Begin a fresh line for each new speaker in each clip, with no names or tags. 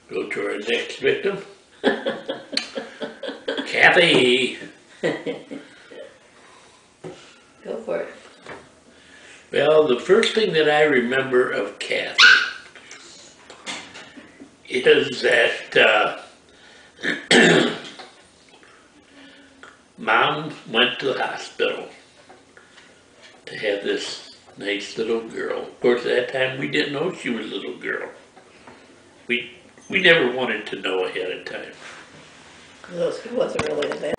Go to our next victim. Cathy.
Go for it.
Well, the first thing that I remember of Cathy is that Mom went to the hospital to have this nice little girl. Of course, at that time we didn't know she was a little girl. We never wanted to know ahead of time.
It wasn't really a bad.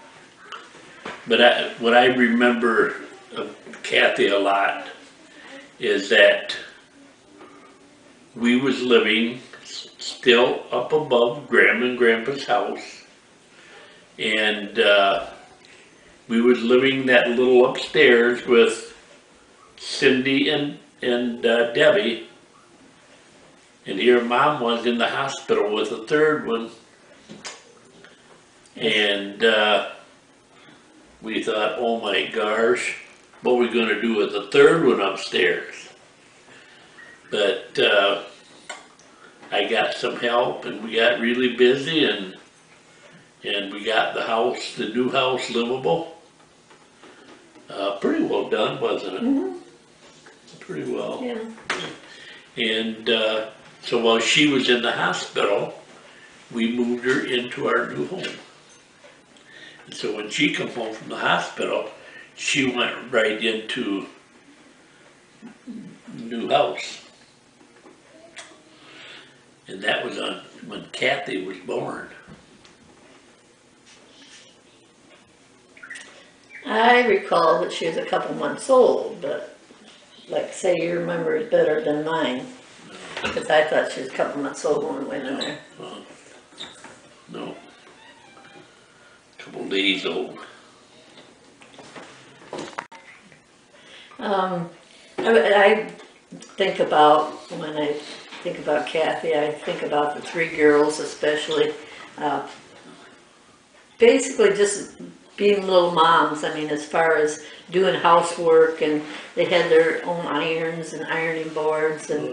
But what I remember of Cathy a lot is that we was living still up above Grandma and Grandpa's house, and we was living that little upstairs with Cindy and Debbie, and here Mom was in the hospital with a third one, and we thought, oh my gosh, what are we going to do with the third one upstairs? But I got some help, and we got really busy, and we got the new house livable. Pretty well done, wasn't it?
Mm-hmm.
Pretty well.
Yeah.
And so while she was in the hospital, we moved her into our new home. And so when she come home from the hospital, she went right into new house. And that was when Cathy was born.
I recall that she was a couple months old, but like say your memory is better than mine. Because I thought she was a couple months old when we went in there.
No. A couple days old.
I think about, when I think about Cathy, I think about the three girls especially. Basically just being little moms. I mean, as far as doing housework, and they had their own irons and ironing boards, and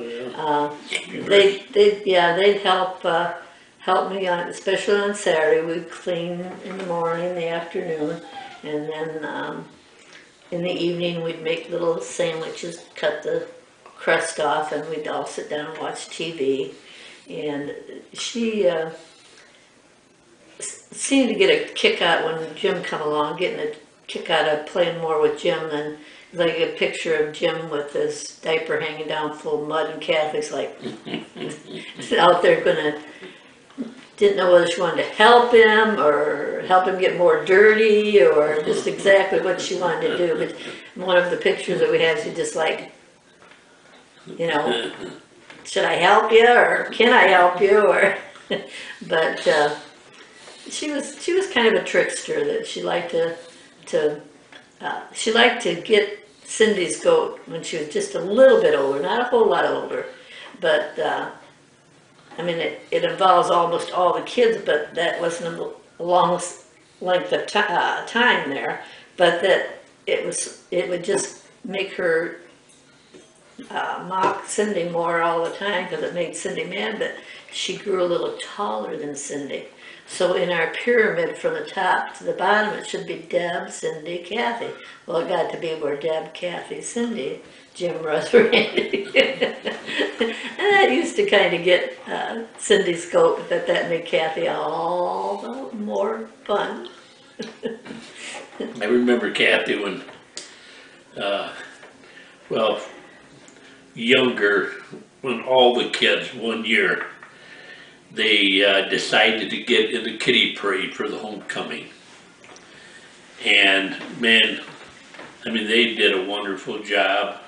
they'd help me on, especially on Saturday. We'd clean in the morning, the afternoon, and then in the evening we'd make little sandwiches, cut the crust off, and we'd all sit down and watch TV. And she seemed to get a kick out when Jim come along, getting a kick out of playing more with Jim than, like a picture of Jim with his diaper hanging down full of mud, and Cathy's like out there didn't know whether she wanted to help him or help him get more dirty or just exactly what she wanted to do. But one of the pictures that we have, she's just like, you know, should I help you or can I help you, or but she was kind of a trickster, that she liked to get Cindy's goat when she was just a little bit older, not a whole lot older, but I mean it involves almost all the kids, but that wasn't a long length of time there, but that it would just make her mock Cindy more all the time, because it made Cindy mad. But she grew a little taller than Cindy. So in our pyramid from the top to the bottom, it should be Deb, Cindy, Cathy. Well, it got to be where Deb, Cathy, Cindy, Jim, Russ, Randy. And that used to kind of get Cindy's goat, but that made Cathy all the more fun.
I remember Cathy when, well, younger, when all the kids one year, they decided to get in the kiddie parade for the homecoming. And man, I mean, they did a wonderful job.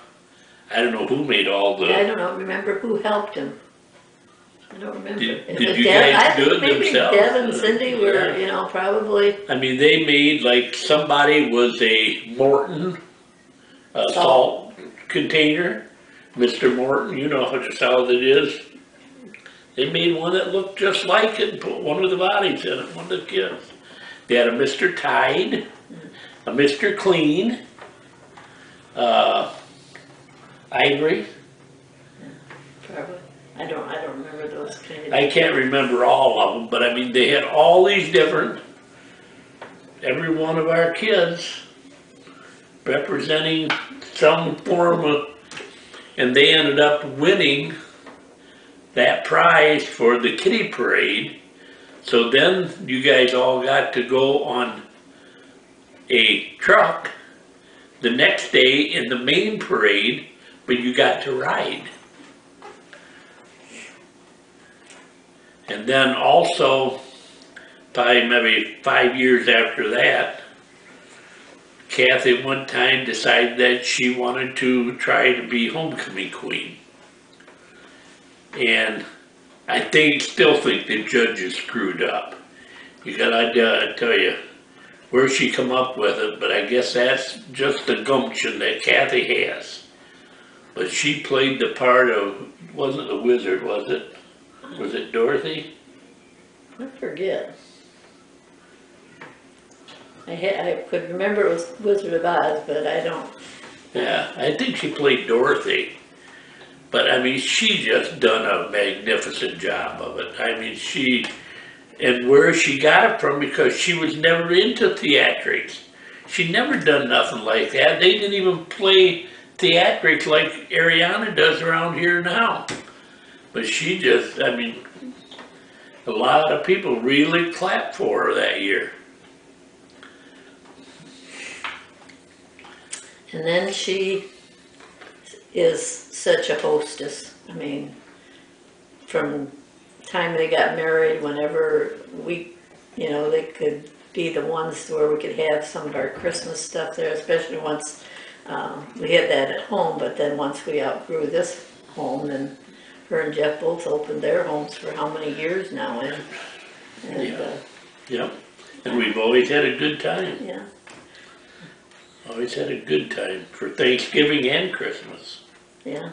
I don't know who made all the...
I don't remember who helped him. I don't remember.
Did you guys do it
maybe
themselves?
Deb and Cindy were, you know, probably.
I mean, they made, like, somebody was a Morton salt container. Mr. Morton, you know how solid it is. They made one that looked just like it and put one of the bodies in it, one of the kids. They had a Mr. Tide, a Mr. Clean, Ivory.
Probably. I don't remember those kind of.
I can't remember all of them, but I mean, they had all these different, every one of our kids representing some form of, and they ended up winning that prize for the kitty parade. So then you guys all got to go on a truck the next day in the main parade, but you got to ride. And then also, probably maybe 5 years after that, Cathy one time decided that she wanted to try to be homecoming queen. And I still think the judges screwed up. You gotta tell you, where she come up with it, but I guess that's just the gumption that Cathy has. But she played the part of, wasn't the wizard, was it? Was it Dorothy?
I forget. I could remember it was Wizard of Oz, but I don't.
Yeah, I think she played Dorothy. But I mean, she just done a magnificent job of it. I mean, and where she got it from, because she was never into theatrics. She never done nothing like that. They didn't even play theatrics like Ariana does around here now. But she just, I mean, a lot of people really clapped for her that year.
And then she is such a hostess. I mean, from the time they got married, whenever they could be the ones where we could have some of our Christmas stuff there, especially once we had that at home, but then once we outgrew this home, and her and Jeff both opened their homes for how many years now,
Yep, and we've always had a good time.
Yeah.
Always had a good time for Thanksgiving and Christmas.
Yeah.